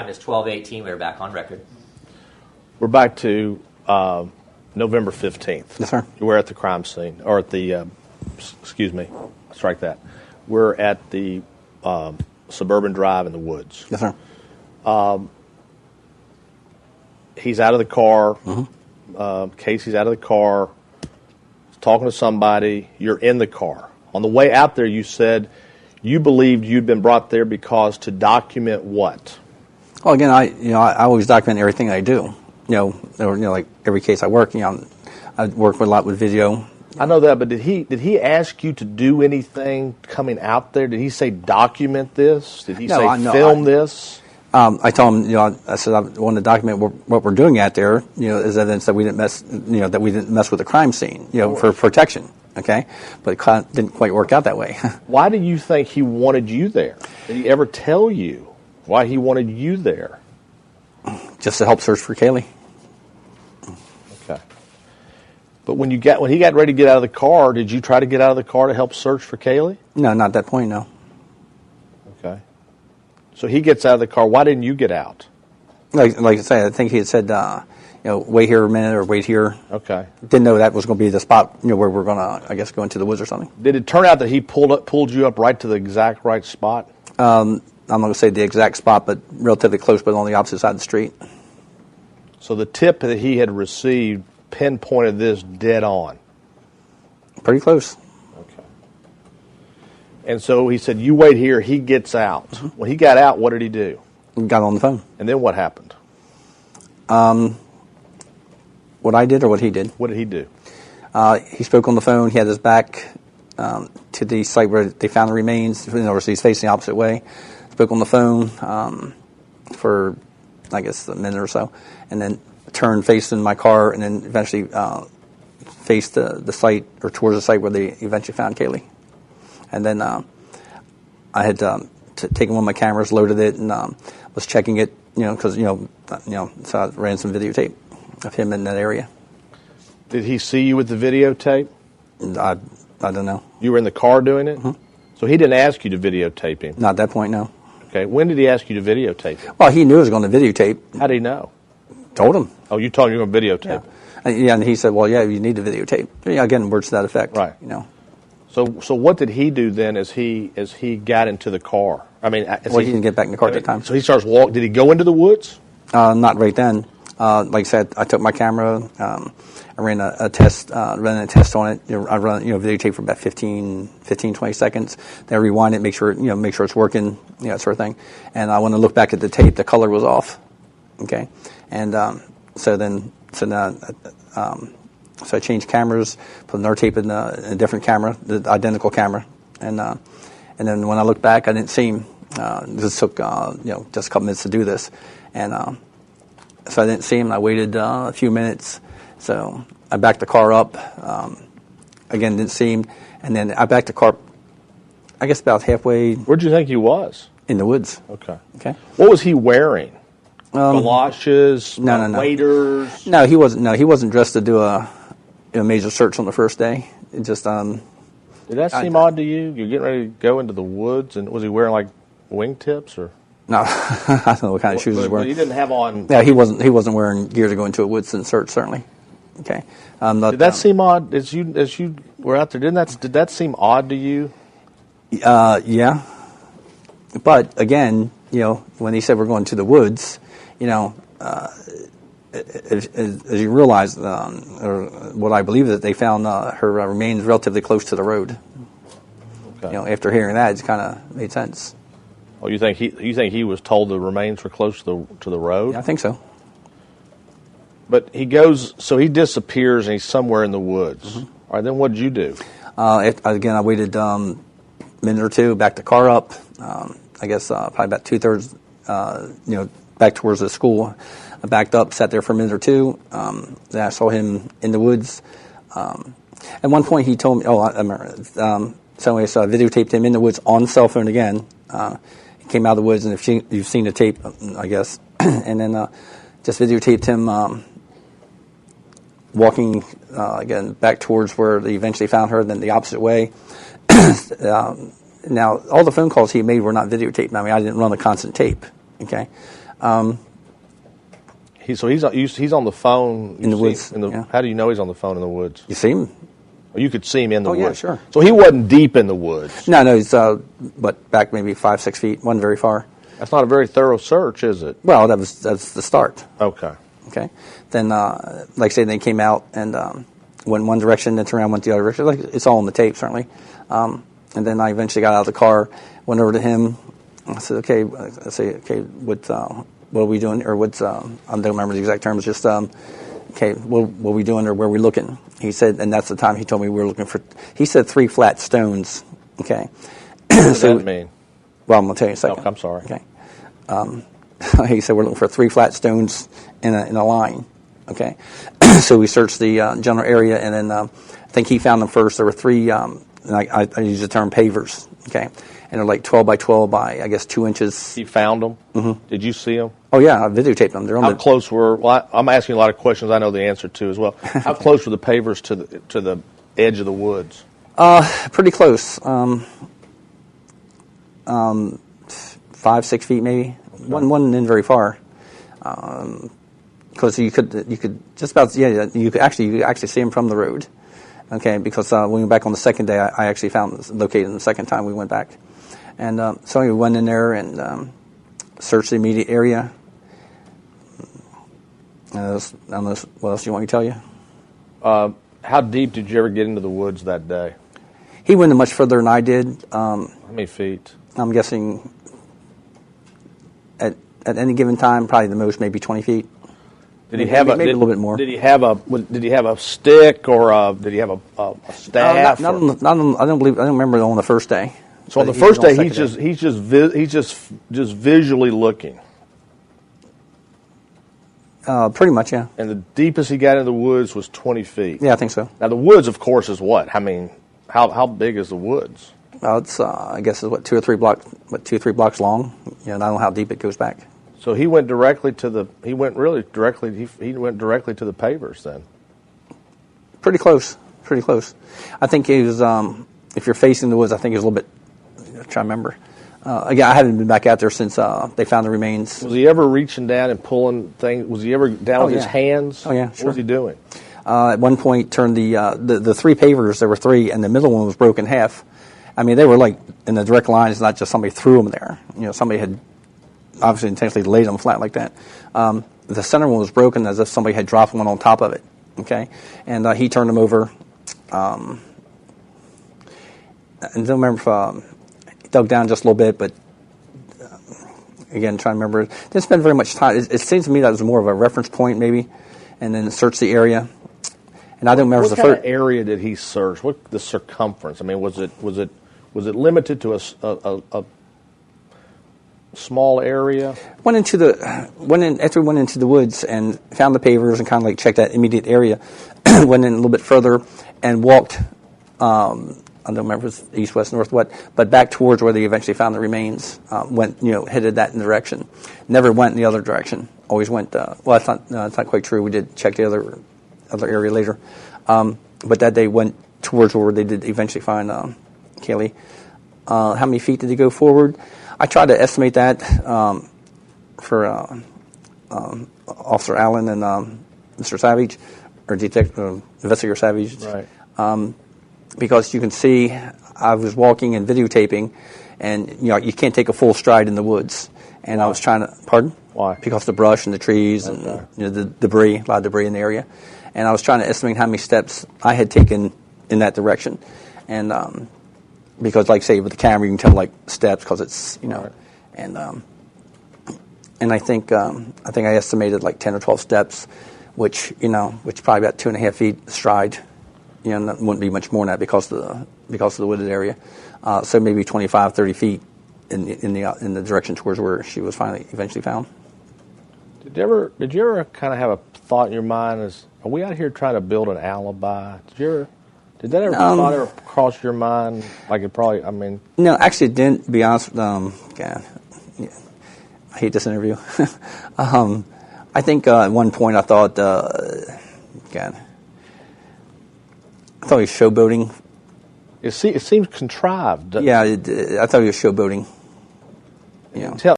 It's 12:18. We're back on record. We're back to November 15th. Yes, sir. We're at the crime scene, or at the, excuse me, strike that. We're at the suburban drive in the woods. Yes, sir. He's out of the car. Mm-hmm. Casey's out of the car, talking to somebody. You're in the car. On the way out there, you said you believed you'd been brought there because to document what? Well, again, I always document everything I do. Like every case I work, I work a lot with video. I know that, but did he ask you to do anything coming out there? Did he say document this? Did he say film this? I told him, I said I want to document what we're doing out there, as evidence that we didn't mess with the crime scene, for protection. Okay, but it didn't quite work out that way. Why do you think he wanted you there? Did he ever tell you why he wanted you there? Just to help search for Kaylee. Okay. But when he got ready to get out of the car, did you try to get out of the car to help search for Kaylee? No, not at that point, no. Okay. So he gets out of the car. Why didn't you get out? Like I say, I think he had said, wait here a minute or wait here. Okay. Didn't know that was going to be the spot, where we're going to, I guess, go into the woods or something. Did it turn out that he pulled you up right to the exact right spot? I'm not going to say the exact spot, but relatively close, but on the opposite side of the street. So the tip that he had received pinpointed this dead on? Pretty close. Okay. And so he said, you wait here, he gets out. Mm-hmm. When he got out, what did he do? He got on the phone. And then what happened? What I did or what he did? What did he do? He spoke on the phone. He had his back to the site where they found the remains. So he's facing the opposite way. Spoke on the phone for, I guess, a minute or so, and then turned, faced in my car, and then eventually faced the site, or towards the site where they eventually found Kaylee. And then I had taken one of my cameras, loaded it, and was checking it, because so I ran some videotape of him in that area. Did he see you with the videotape? I don't know. You were in the car doing it? Mm-hmm. So he didn't ask you to videotape him? Not at that point, no. Okay. When did he ask you to videotape him? Well, he knew I was going to videotape. How did he know? Told him. Oh, you told him you were going to videotape? Yeah, and he said, well, yeah, you need to videotape. Yeah, again, words to that effect. Right. So what did he do then as he got into the car? I mean, he didn't get back in the car at the time. So he starts walking. Did he go into the woods? Not right then. Like I said, I took my camera. I ran a test on it. I run videotape for about 15, 20 seconds. Then I rewind it, make sure it's working, that sort of thing. And I want to look back at the tape. The color was off. Okay, and so I changed cameras, put another tape in a different camera, the identical camera, and then when I looked back, I didn't see him. This took just a couple minutes to do this, and so I didn't see him. I waited a few minutes, so I backed the car up. Again, didn't see him, and then I backed the car, I guess about halfway. Where'd you think he was? In the woods. Okay. What was he wearing? Galoshes, no. waders? No, he wasn't. No, he wasn't dressed to do a major search on the first day. It just Did that seem odd to you? You're getting ready to go into the woods, and was he wearing like wingtips or? No, I don't know what kind of shoes he was wearing. But he didn't have on. Yeah, he wasn't wearing gear to go into a woods and search. Certainly. Okay. Did that seem odd as you were out there? Did that seem odd to you? Yeah. But again, when he said we're going to the woods, as you realize, or what I believe, that they found her remains relatively close to the road. Okay. After hearing that, it kind of made sense. Oh, you think he was told the remains were close to the road? Yeah, I think so. But he disappears and he's somewhere in the woods. Mm-hmm. All right, then what did you do? Again, I waited a minute or two, backed the car up. I guess probably about 2/3, back towards the school. I backed up, sat there for a minute or two. Then I saw him in the woods. At one point, he told me, I remember. So I videotaped him in the woods on the cell phone again. He came out of the woods, and if you've seen the tape, I guess, and then just videotaped him walking again back towards where they eventually found her, then the opposite way. Now, all the phone calls he made were not videotaped. I mean, I didn't run a constant tape. Okay, He's on the phone In the woods, How do you know he's on the phone in the woods? You see him? Well, you could see him in the woods. Yeah, sure. So he wasn't deep in the woods. No, he's back maybe 5-6 feet. Wasn't very far. That's not a very thorough search, is it? Well, that's the start. Okay. Okay. Then, like I say, they came out and went one direction, then turned around, went the other direction. Like, it's all on the tape, certainly. And then I eventually got out of the car, went over to him. I said, "Okay." What are we doing? Or what's? I don't remember the exact terms. Just okay. What are we doing, or where are we looking? He said, and that's the time he told me we were looking for. He said 3 flat stones. Okay. What does that mean? Well, I'm going to tell you in a second. Oh, I'm sorry. Okay. He said we're looking for 3 flat stones in a line. Okay. So we searched the general area, and then I think he found them first. There were 3. And I use the term pavers. Okay. And they're like 12 by 12 by, I guess, 2 inches. He found them? Mm-hmm. Did you see them? Oh, yeah. I videotaped them. They're on How close were... Well, I'm asking a lot of questions I know the answer to as well. How close were the pavers to the edge of the woods? Pretty close. 5-6 feet maybe. Okay. One in very far. Because you could just about... Yeah, you could actually see them from the road. Okay, because when we went back on the second day, I actually located them the second time we went back. And so we went in there and searched the immediate area. I don't know what else you want me to tell you. How deep did you ever get into the woods that day? He went much further than I did. How many feet? I'm guessing at any given time, probably the most, maybe 20 feet. Did he have maybe a little bit more? Did he have a stick or did he have a staff? I don't remember on the first day. So on the first day, he's just visually looking. Pretty much, yeah. And the deepest he got into the woods was 20 feet. Yeah, I think so. Now the woods, of course, is what? I mean, how big is the woods? It's I guess it's 2 or 3 blocks. 2 or 3 blocks long. I don't know how deep it goes back. So he went directly to the. He went directly to the pavers then. Pretty close. I think he was. If you're facing the woods, I think he was a little bit. I'm trying to remember. Again, I haven't been back out there since they found the remains. Was he ever reaching down and pulling things? Was he ever down with his hands? Oh yeah, What sure. was he doing? At one point, turned the 3 pavers. There were 3, and the middle one was broken in half. I mean, they were like in the direct line. It's not just somebody threw them there. Somebody had obviously intentionally laid them flat like that. The center one was broken as if somebody had dropped one on top of it. Okay, and he turned them over. And don't remember if he dug down just a little bit, but again, trying to remember. Didn't spend very much time. It seems to me that was more of a reference point, maybe, and then search the area. And I don't remember what kind of area did he search? What the circumference? I mean, was it limited to a small area? After we went into the woods and found the pavers and kind of like checked that immediate area, went in a little bit further and walked. I don't remember if it was east, west, north, what, but back towards where they eventually found the remains. Headed that direction. Never went in the other direction. Always went. That's not quite true. We did check the other area later, but that day went towards where they did eventually find Kaylee. How many feet did he go forward? I tried to estimate that for Officer Allen and Mr. Savage, or Investigator Savage. Right. Because you can see I was walking and videotaping, and you can't take a full stride in the woods. And Why? I was trying to, pardon? Why? Because the brush and the trees and the debris, a lot of debris in the area. And I was trying to estimate how many steps I had taken in that direction. And because, like, say, with the camera, you can tell, like, steps because it's, Right. and I think I estimated like 10 or 12 steps, which probably about 2.5 feet stride. That wouldn't be much more than that because of the wooded area. So maybe 25, 30 feet in the direction towards where she was eventually found. Did you ever kind of have a thought in your mind as, are we out here trying to build an alibi? Did that ever cross your mind? Like it probably, I mean. No, actually it didn't, to be honest. God, yeah, I hate this interview. I think at one point I thought, God, I thought he was showboating. It seems contrived. Yeah, I thought he was showboating. Tell